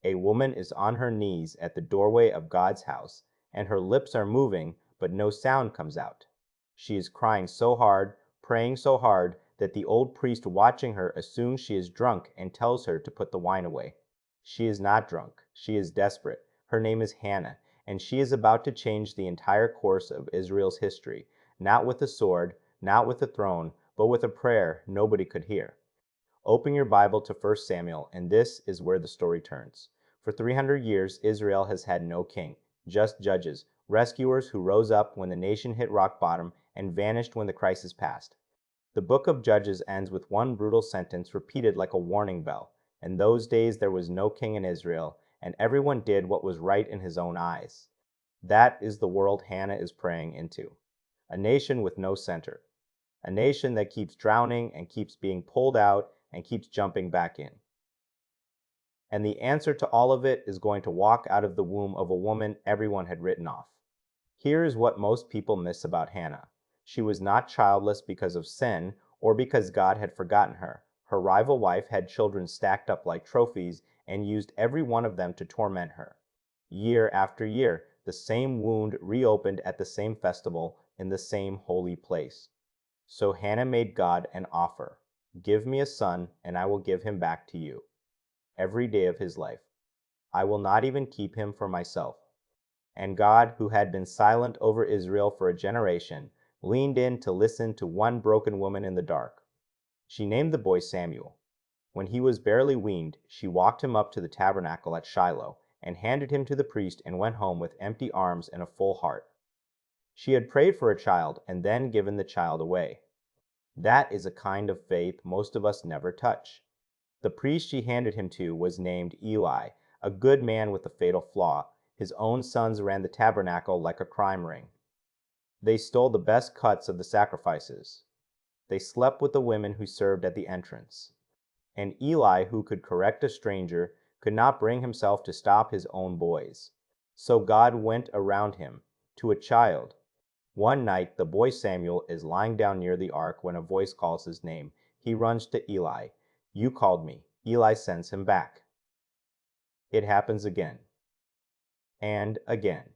A woman is on her knees at the doorway of God's house, and her lips are moving, but no sound comes out. She is crying so hard, praying so hard, that the old priest watching her assumes she is drunk and tells her to put the wine away. She is not drunk. She is desperate. Her name is Hannah, and she is about to change the entire course of Israel's history, not with a sword, not with a throne, but with a prayer nobody could hear. Open your Bible to 1 Samuel, and this is where the story turns. For 300 years, Israel has had no king, just judges, rescuers who rose up when the nation hit rock bottom and vanished when the crisis passed. The book of Judges ends with one brutal sentence repeated like a warning bell. In those days there was no king in Israel, and everyone did what was right in his own eyes. That is the world Hannah is praying into. A nation with no center. A nation that keeps drowning and keeps being pulled out and keeps jumping back in. And the answer to all of it is going to walk out of the womb of a woman everyone had written off. Here is what most people miss about Hannah. She was not childless because of sin or because God had forgotten her. Her rival wife had children stacked up like trophies and used every one of them to torment her. Year after year, the same wound reopened at the same festival in the same holy place. So Hannah made God an offer. Give me a son, and I will give him back to you every day of his life. I will not even keep him for myself. And God, who had been silent over Israel for a generation, leaned in to listen to one broken woman in the dark. She named the boy Samuel. When he was barely weaned, she walked him up to the tabernacle at Shiloh and handed him to the priest and went home with empty arms and a full heart. She had prayed for a child and then given the child away. That is a kind of faith most of us never touch. The priest she handed him to was named Eli, a good man with a fatal flaw. His own sons ran the tabernacle like a crime ring. They stole the best cuts of the sacrifices. They slept with the women who served at the entrance. And Eli, who could correct a stranger, could not bring himself to stop his own boys. So God went around him, to a child. One night, the boy Samuel is lying down near the ark when a voice calls his name. He runs to Eli. You called me. Eli sends him back. It happens again. And again.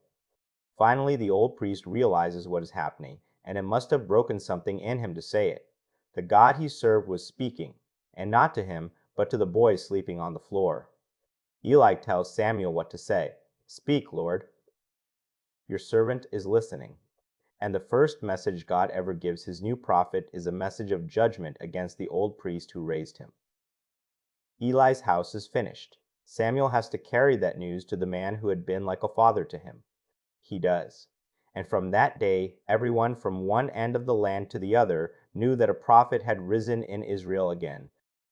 Finally, the old priest realizes what is happening, and it must have broken something in him to say it. The God he served was speaking, and not to him, but to the boy sleeping on the floor. Eli tells Samuel what to say. Speak, Lord. Your servant is listening. And the first message God ever gives his new prophet is a message of judgment against the old priest who raised him. Eli's house is finished. Samuel has to carry that news to the man who had been like a father to him. He does. And from that day, everyone from one end of the land to the other knew that a prophet had risen in Israel again.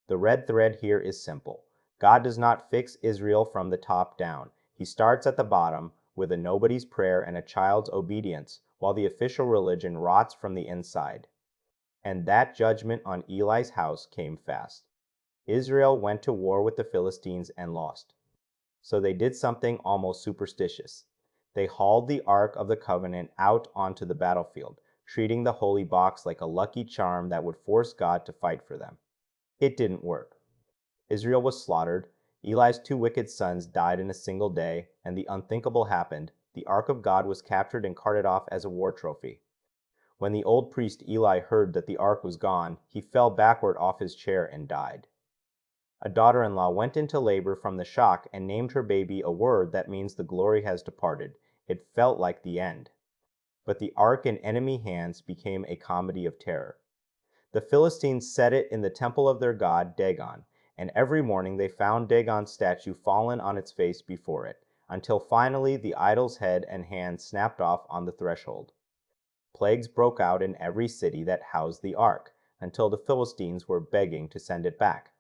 The red thread here is simple. God does not fix Israel from the top down. He starts at the bottom with a nobody's prayer and a child's obedience, while the official religion rots from the inside. And that judgment on Eli's house came fast. Israel went to war with the Philistines and lost. So they did something almost superstitious. They hauled the Ark of the Covenant out onto the battlefield, treating the holy box like a lucky charm that would force God to fight for them. It didn't work. Israel was slaughtered, Eli's two wicked sons died in a single day, and the unthinkable happened. The Ark of God was captured and carted off as a war trophy. When the old priest Eli heard that the ark was gone, he fell backward off his chair and died. A daughter-in-law went into labor from the shock and named her baby a word that means the glory has departed. It felt like the end. But the ark in enemy hands became a comedy of terror. The Philistines set it in the temple of their god Dagon, and every morning they found Dagon's statue fallen on its face before it, until finally the idol's head and hand snapped off on the threshold. Plagues broke out in every city that housed the ark, until the Philistines were begging to send it back.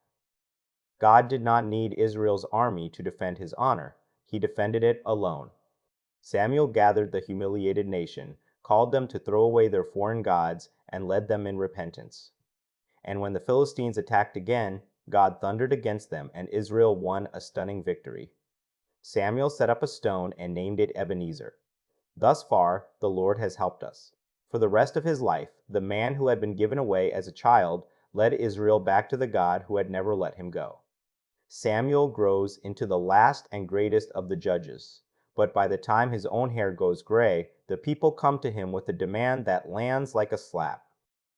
God did not need Israel's army to defend his honor. He defended it alone. Samuel gathered the humiliated nation, called them to throw away their foreign gods, and led them in repentance. And when the Philistines attacked again, God thundered against them, and Israel won a stunning victory. Samuel set up a stone and named it Ebenezer. Thus far, the Lord has helped us. For the rest of his life, the man who had been given away as a child led Israel back to the God who had never let him go. Samuel grows into the last and greatest of the judges. But by the time his own hair goes gray, the people come to him with a demand that lands like a slap.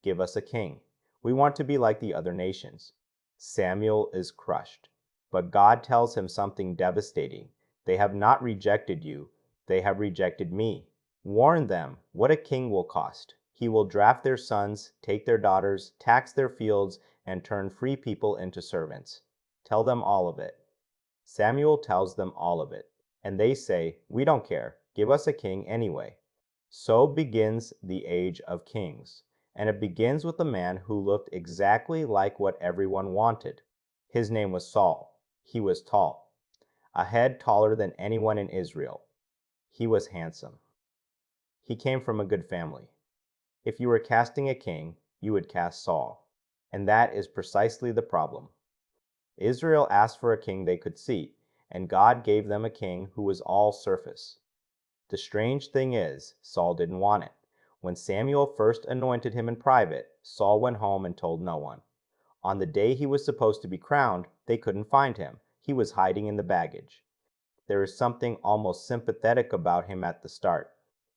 Give us a king. We want to be like the other nations. Samuel is crushed. But God tells him something devastating. They have not rejected you, they have rejected me. Warn them what a king will cost. He will draft their sons, take their daughters, tax their fields, and turn free people into servants. Tell them all of it. Samuel tells them all of it, and they say, "We don't care. Give us a king anyway." So begins the age of kings, and it begins with a man who looked exactly like what everyone wanted. His name was Saul. He was tall, a head taller than anyone in Israel. He was handsome. He came from a good family. If you were casting a king, you would cast Saul. And that is precisely the problem. Israel asked for a king they could see, and God gave them a king who was all surface. The strange thing is, Saul didn't want it. When Samuel first anointed him in private, Saul went home and told no one. On the day he was supposed to be crowned, they couldn't find him. He was hiding in the baggage. There is something almost sympathetic about him at the start.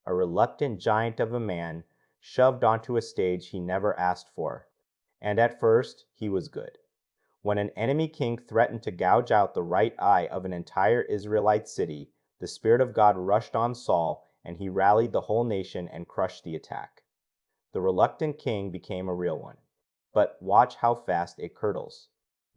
A reluctant giant of a man shoved onto a stage he never asked for. And at first, he was good. When an enemy king threatened to gouge out the right eye of an entire Israelite city, the Spirit of God rushed on Saul, and he rallied the whole nation and crushed the attack. The reluctant king became a real one. But watch how fast it curdles.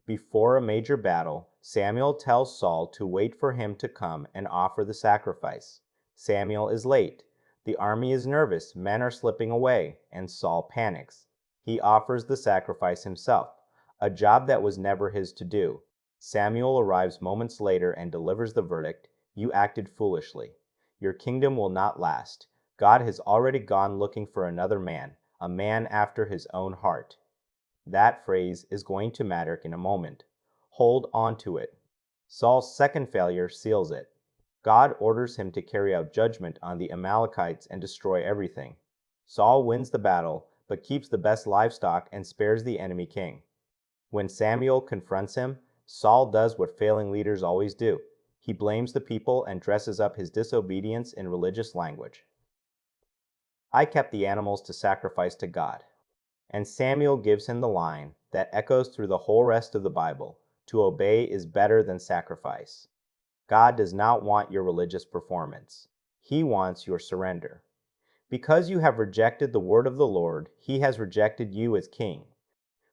Before a major battle, Samuel tells Saul to wait for him to come and offer the sacrifice. Samuel is late. The army is nervous, men are slipping away, and Saul panics. He offers the sacrifice himself, a job that was never his to do. Samuel arrives moments later and delivers the verdict: "You acted foolishly. Your kingdom will not last. God has already gone looking for another man, a man after his own heart." That phrase is going to matter in a moment. Hold on to it. Saul's second failure seals it. God orders him to carry out judgment on the Amalekites and destroy everything. Saul wins the battle, but keeps the best livestock and spares the enemy king. When Samuel confronts him, Saul does what failing leaders always do. He blames the people and dresses up his disobedience in religious language. "I kept the animals to sacrifice to God." And Samuel gives him the line that echoes through the whole rest of the Bible: "To obey is better than sacrifice." God does not want your religious performance. He wants your surrender. Because you have rejected the word of the Lord, he has rejected you as king.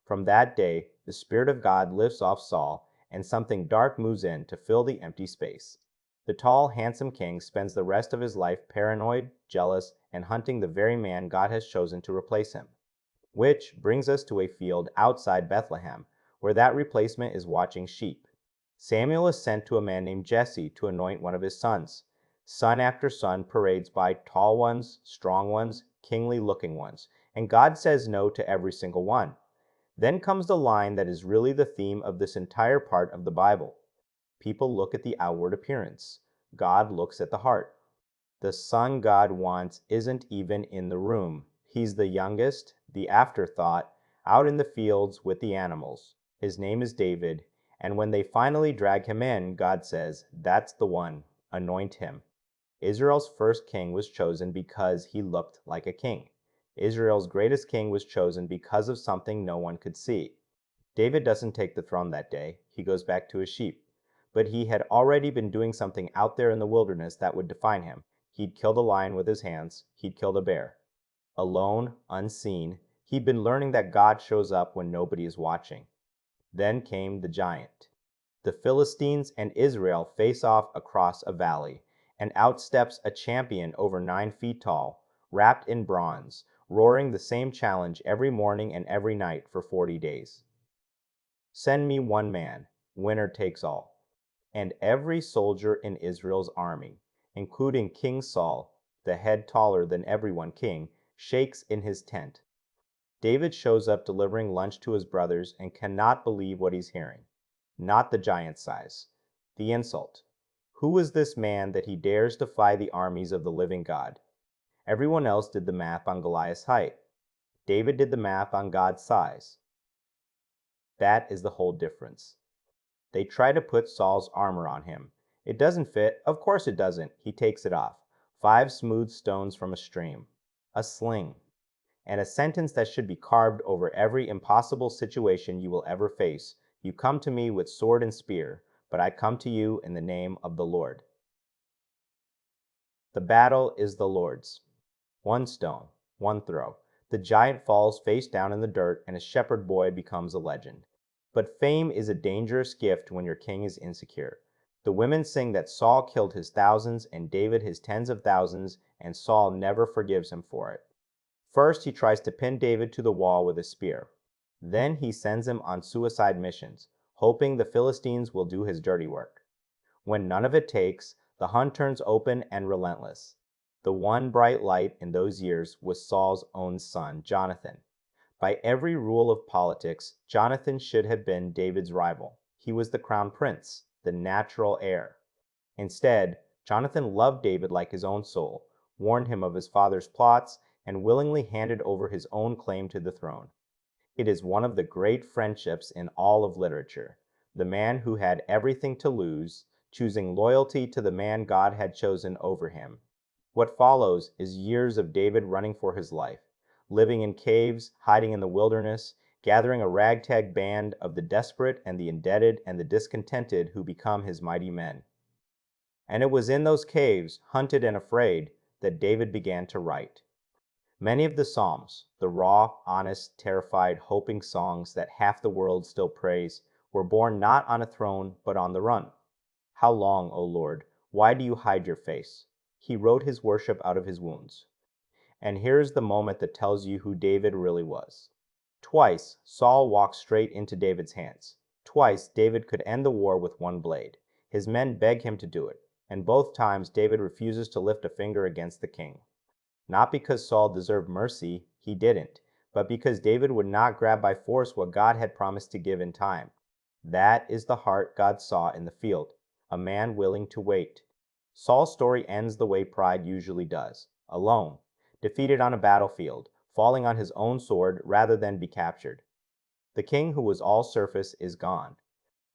From that day, the Spirit of God lifts off Saul, and something dark moves in to fill the empty space. The tall, handsome king spends the rest of his life paranoid, jealous, and hunting the very man God has chosen to replace him. Which brings us to a field outside Bethlehem, where that replacement is watching sheep. Samuel is sent to a man named Jesse to anoint one of his sons. Son after son parades by tall ones, strong ones, kingly-looking ones, and God says no to every single one. Then comes the line that is really the theme of this entire part of the Bible. People look at the outward appearance. God looks at the heart. The son God wants isn't even in the room. He's the youngest, the afterthought, out in the fields with the animals. His name is David, and when they finally drag him in, God says, "That's the one. Anoint him." Israel's first king was chosen because he looked like a king. Israel's greatest king was chosen because of something no one could see. David doesn't take the throne that day. He goes back to his sheep. But he had already been doing something out there in the wilderness that would define him. He'd killed a lion with his hands. He'd killed a bear. Alone, unseen, he'd been learning that God shows up when nobody is watching. Then came the giant. The Philistines and Israel face off across a valley, and out steps a champion over 9 feet tall, wrapped in bronze, roaring the same challenge every morning and every night for 40 days. "Send me one man, winner takes all." And every soldier in Israel's army, including King Saul, the head taller than everyone king, shakes in his tent. David shows up delivering lunch to his brothers and cannot believe what he's hearing. Not the giant size, the insult. Who is this man that he dares defy the armies of the living God? Everyone else did the math on Goliath's height. David did the math on God's size. That is the whole difference. They try to put Saul's armor on him. It doesn't fit. Of course it doesn't. He takes it off. 5 smooth stones from a stream. A sling. And a sentence that should be carved over every impossible situation you will ever face. You come to me with sword and spear, but I come to you in the name of the Lord. The battle is the Lord's. 1 stone, 1 throw. The giant falls face down in the dirt, and a shepherd boy becomes a legend. But fame is a dangerous gift when your king is insecure. The women sing that Saul killed his thousands and David his tens of thousands, and Saul never forgives him for it. First, he tries to pin David to the wall with a spear. Then he sends him on suicide missions, hoping the Philistines will do his dirty work. When none of it takes, the hunt turns open and relentless. The one bright light in those years was Saul's own son, Jonathan. By every rule of politics, Jonathan should have been David's rival. He was the crown prince, the natural heir. Instead, Jonathan loved David like his own soul, warned him of his father's plots, and willingly handed over his own claim to the throne. It is one of the great friendships in all of literature. The man who had everything to lose, choosing loyalty to the man God had chosen over him. What follows is years of David running for his life, living in caves, hiding in the wilderness, gathering a ragtag band of the desperate and the indebted and the discontented who become his mighty men. And it was in those caves, hunted and afraid, that David began to write. Many of the Psalms, the raw, honest, terrified, hoping songs that half the world still praise, were born not on a throne, but on the run. How long, O Lord? Why do you hide your face? He wrote his worship out of his wounds. And here's the moment that tells you who David really was. Twice, Saul walked straight into David's hands. Twice, David could end the war with one blade. His men beg him to do it, and both times David refuses to lift a finger against the king. Not because Saul deserved mercy, he didn't, but because David would not grab by force what God had promised to give in time. That is the heart God saw in the field, a man willing to wait. Saul's story ends the way pride usually does, alone, defeated on a battlefield, falling on his own sword rather than be captured. The king who was all surface is gone.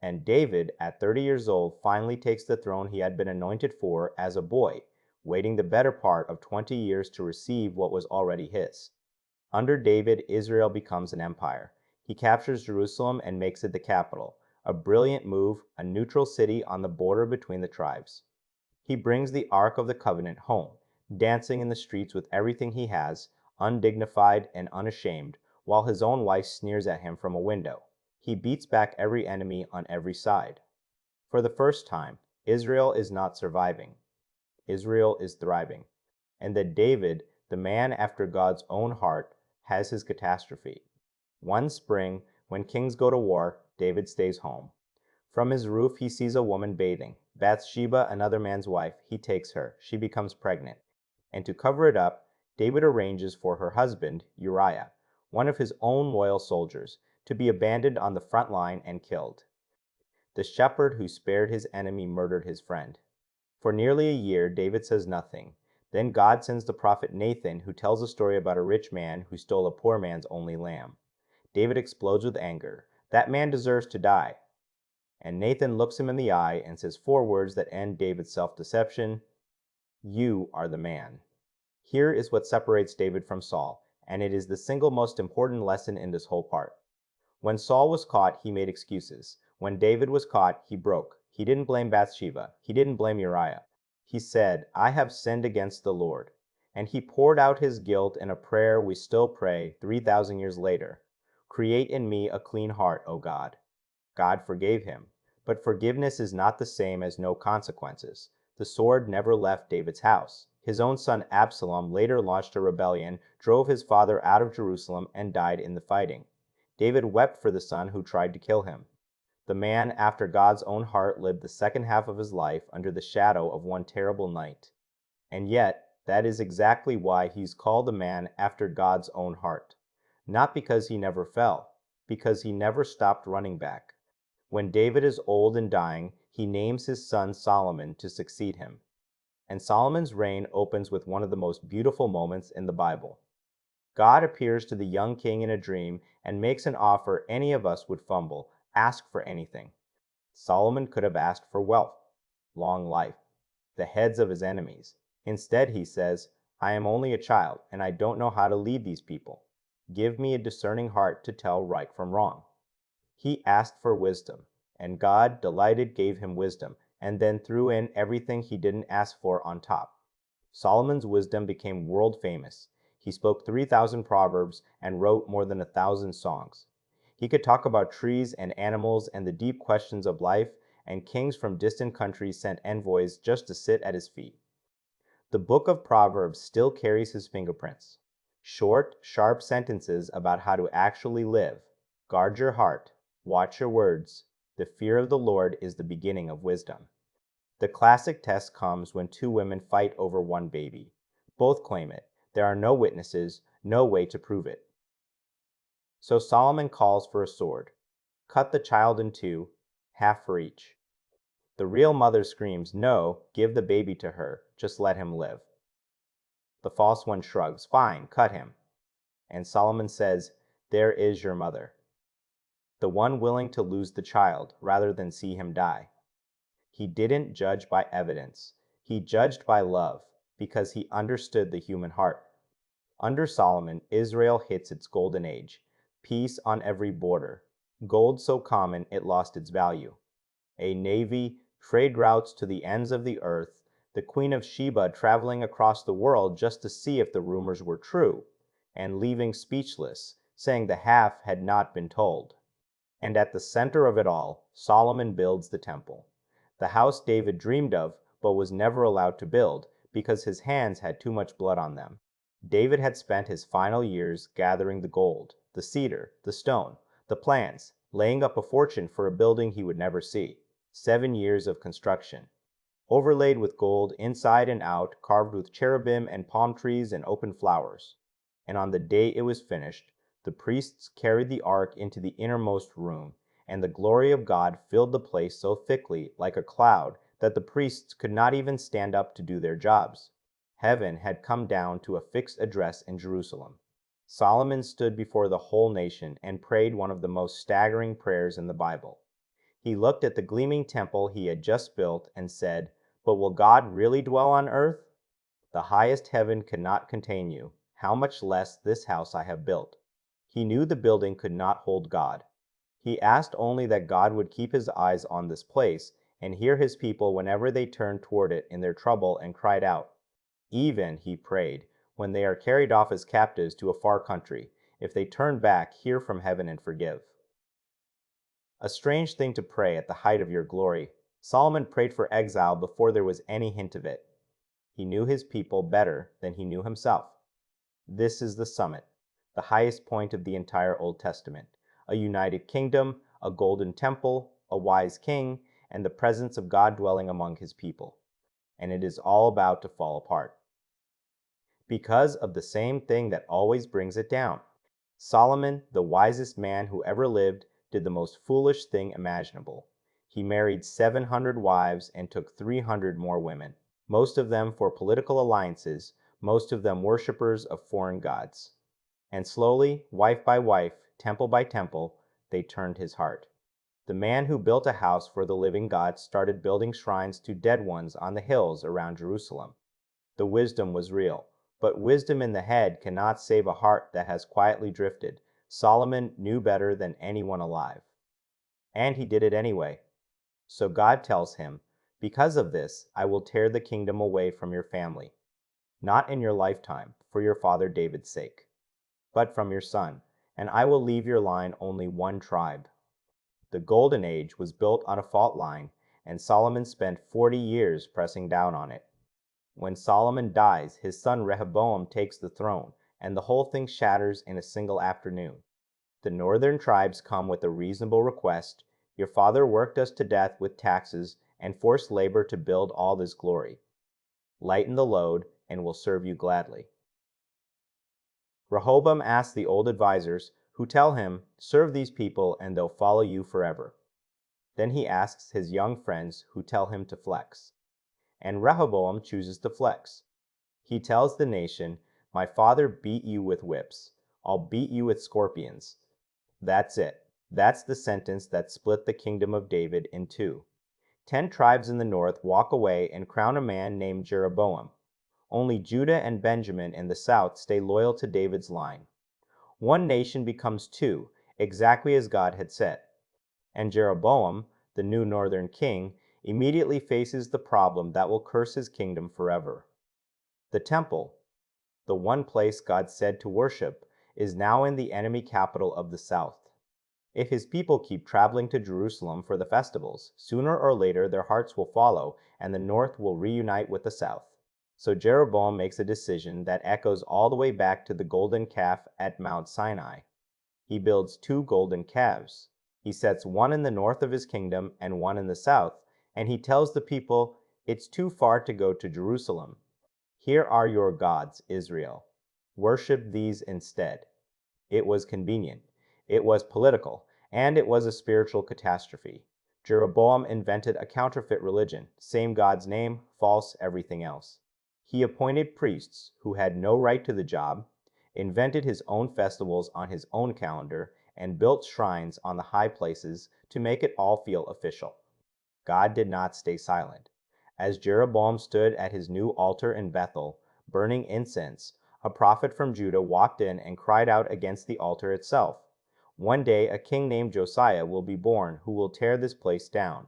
And David, at 30 years old, finally takes the throne he had been anointed for as a boy, waiting the better part of 20 years to receive what was already his. Under David, Israel becomes an empire. He captures Jerusalem and makes it the capital, a brilliant move, a neutral city on the border between the tribes. He brings the Ark of the Covenant home, dancing in the streets with everything he has, undignified and unashamed, while his own wife sneers at him from a window. He beats back every enemy on every side. For the first time, Israel is not surviving. Israel is thriving. And that David, the man after God's own heart, has his catastrophe. One spring, when kings go to war, David stays home. From his roof he sees a woman bathing. Bathsheba, another man's wife, he takes her. She becomes pregnant. And to cover it up, David arranges for her husband, Uriah, one of his own loyal soldiers, to be abandoned on the front line and killed. The shepherd who spared his enemy murdered his friend. For nearly a year, David says nothing. Then God sends the prophet Nathan, who tells a story about a rich man who stole a poor man's only lamb. David explodes with anger. That man deserves to die. And Nathan looks him in the eye and says 4 words that end David's self-deception. You are the man. Here is what separates David from Saul, and it is the single most important lesson in this whole part. When Saul was caught, he made excuses. When David was caught, he broke. He didn't blame Bathsheba. He didn't blame Uriah. He said, I have sinned against the Lord. And he poured out his guilt in a prayer we still pray 3,000 years later. Create in me a clean heart, O God. God forgave him. But forgiveness is not the same as no consequences. The sword never left David's house. His own son Absalom later launched a rebellion, drove his father out of Jerusalem, and died in the fighting. David wept for the son who tried to kill him. The man after God's own heart lived the second half of his life under the shadow of one terrible night. And yet, that is exactly why he's called a man after God's own heart. Not because he never fell, because he never stopped running back. When David is old and dying, he names his son Solomon to succeed him. And Solomon's reign opens with one of the most beautiful moments in the Bible. God appears to the young king in a dream and makes an offer any of us would fumble. Ask for anything. Solomon could have asked for wealth, long life, the heads of his enemies. Instead, he says, I am only a child, and I don't know how to lead these people. Give me a discerning heart to tell right from wrong. He asked for wisdom, and God, delighted, gave him wisdom, and then threw in everything he didn't ask for on top. Solomon's wisdom became world famous. He spoke 3,000 proverbs and wrote more than 1,000 songs. He could talk about trees and animals and the deep questions of life, and kings from distant countries sent envoys just to sit at his feet. The book of Proverbs still carries his fingerprints. Short, sharp sentences about how to actually live. Guard your heart. Watch your words. The fear of the Lord is the beginning of wisdom. The classic test comes when two women fight over one baby. Both claim it. There are no witnesses, no way to prove it. So Solomon calls for a sword. Cut the child in two, half for each. The real mother screams, no, give the baby to her, just let him live. The false one shrugs, fine, cut him. And Solomon says, there is your mother. The one willing to lose the child rather than see him die. He didn't judge by evidence. He judged by love, because he understood the human heart. Under Solomon, Israel hits its golden age. Peace on every border. Gold so common it lost its value. A navy, trade routes to the ends of the earth, the Queen of Sheba traveling across the world just to see if the rumors were true, and leaving speechless, saying the half had not been told. And at the center of it all, Solomon builds the temple. The house David dreamed of, but was never allowed to build, because his hands had too much blood on them. David had spent his final years gathering the gold, the cedar, the stone, the plans, laying up a fortune for a building he would never see. 7 years of construction. Overlaid with gold inside and out, carved with cherubim and palm trees and open flowers. And on the day it was finished, the priests carried the ark into the innermost room, and the glory of God filled the place so thickly, like a cloud, that the priests could not even stand up to do their jobs. Heaven had come down to a fixed address in Jerusalem. Solomon stood before the whole nation and prayed one of the most staggering prayers in the Bible. He looked at the gleaming temple he had just built and said, but will God really dwell on earth? The highest heaven cannot contain you. How much less this house I have built? He knew the building could not hold God. He asked only that God would keep his eyes on this place and hear his people whenever they turned toward it in their trouble and cried out. Even, he prayed, when they are carried off as captives to a far country, if they turn back, hear from heaven and forgive. A strange thing to pray at the height of your glory. Solomon prayed for exile before there was any hint of it. He knew his people better than he knew himself. This is the summit, the highest point of the entire Old Testament. A united kingdom, a golden temple, a wise king, and the presence of God dwelling among his people. And it is all about to fall apart. Because of the same thing that always brings it down. Solomon, the wisest man who ever lived, did the most foolish thing imaginable. He married 700 wives and took 300 more women, most of them for political alliances, most of them worshippers of foreign gods. And slowly, wife by wife, temple by temple, they turned his heart. The man who built a house for the living God started building shrines to dead ones on the hills around Jerusalem. The wisdom was real, but wisdom in the head cannot save a heart that has quietly drifted. Solomon knew better than anyone alive. And he did it anyway. So God tells him, because of this, I will tear the kingdom away from your family. Not in your lifetime, for your father David's sake, but from your son, and I will leave your line only one tribe. The Golden Age was built on a fault line, and Solomon spent 40 years pressing down on it. When Solomon dies, his son Rehoboam takes the throne, and the whole thing shatters in a single afternoon. The northern tribes come with a reasonable request. Your father worked us to death with taxes and forced labor to build all this glory. Lighten the load, and we'll serve you gladly. Rehoboam asks the old advisors, who tell him, serve these people and they'll follow you forever. Then he asks his young friends, who tell him to flex. And Rehoboam chooses to flex. He tells the nation, my father beat you with whips. I'll beat you with scorpions. That's it. That's the sentence that split the kingdom of David in two. 10 tribes in the north walk away and crown a man named Jeroboam. Only Judah and Benjamin in the south stay loyal to David's line. One nation becomes two, exactly as God had said. And Jeroboam, the new northern king, immediately faces the problem that will curse his kingdom forever. The temple, the one place God said to worship, is now in the enemy capital of the south. If his people keep traveling to Jerusalem for the festivals, sooner or later their hearts will follow and the north will reunite with the south. So Jeroboam makes a decision that echoes all the way back to the golden calf at Mount Sinai. He builds 2 golden calves. He sets one in the north of his kingdom and one in the south, and he tells the people, "It's too far to go to Jerusalem. Here are your gods, Israel. Worship these instead." It was convenient, it was political, and it was a spiritual catastrophe. Jeroboam invented a counterfeit religion, same God's name, false everything else. He appointed priests who had no right to the job, invented his own festivals on his own calendar, and built shrines on the high places to make it all feel official. God did not stay silent. As Jeroboam stood at his new altar in Bethel, burning incense, a prophet from Judah walked in and cried out against the altar itself. One day a king named Josiah will be born who will tear this place down.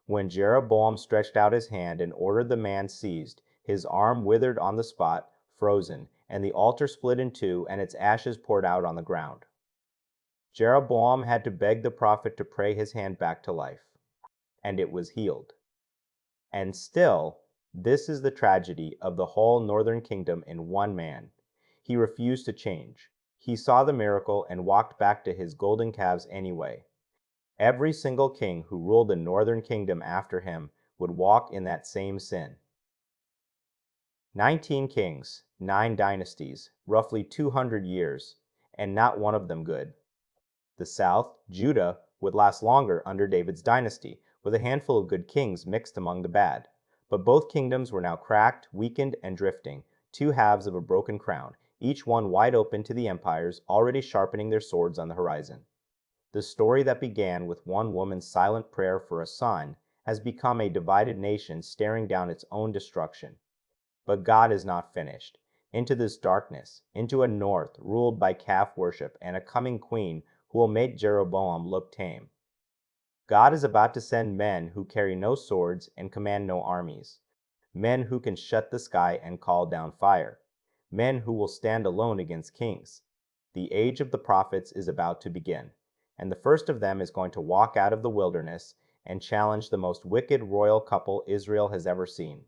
When Jeroboam stretched out his hand and ordered the man seized, his arm withered on the spot, frozen, and the altar split in two and its ashes poured out on the ground. Jeroboam had to beg the prophet to pray his hand back to life, and it was healed. And still, this is the tragedy of the whole northern kingdom in one man. He refused to change. He saw the miracle and walked back to his golden calves anyway. Every single king who ruled the northern kingdom after him would walk in that same sin. 19 kings, 9 dynasties, roughly 200 years, and not one of them good. The south, Judah, would last longer under David's dynasty, with a handful of good kings mixed among the bad. But both kingdoms were now cracked, weakened, and drifting, 2 halves of a broken crown, each one wide open to the empires already sharpening their swords on the horizon. The story that began with one woman's silent prayer for a son has become a divided nation staring down its own destruction. But God is not finished. Into this darkness, into a north ruled by calf worship and a coming queen who will make Jeroboam look tame. God is about to send men who carry no swords and command no armies, men who can shut the sky and call down fire, men who will stand alone against kings. The age of the prophets is about to begin, and the first of them is going to walk out of the wilderness and challenge the most wicked royal couple Israel has ever seen.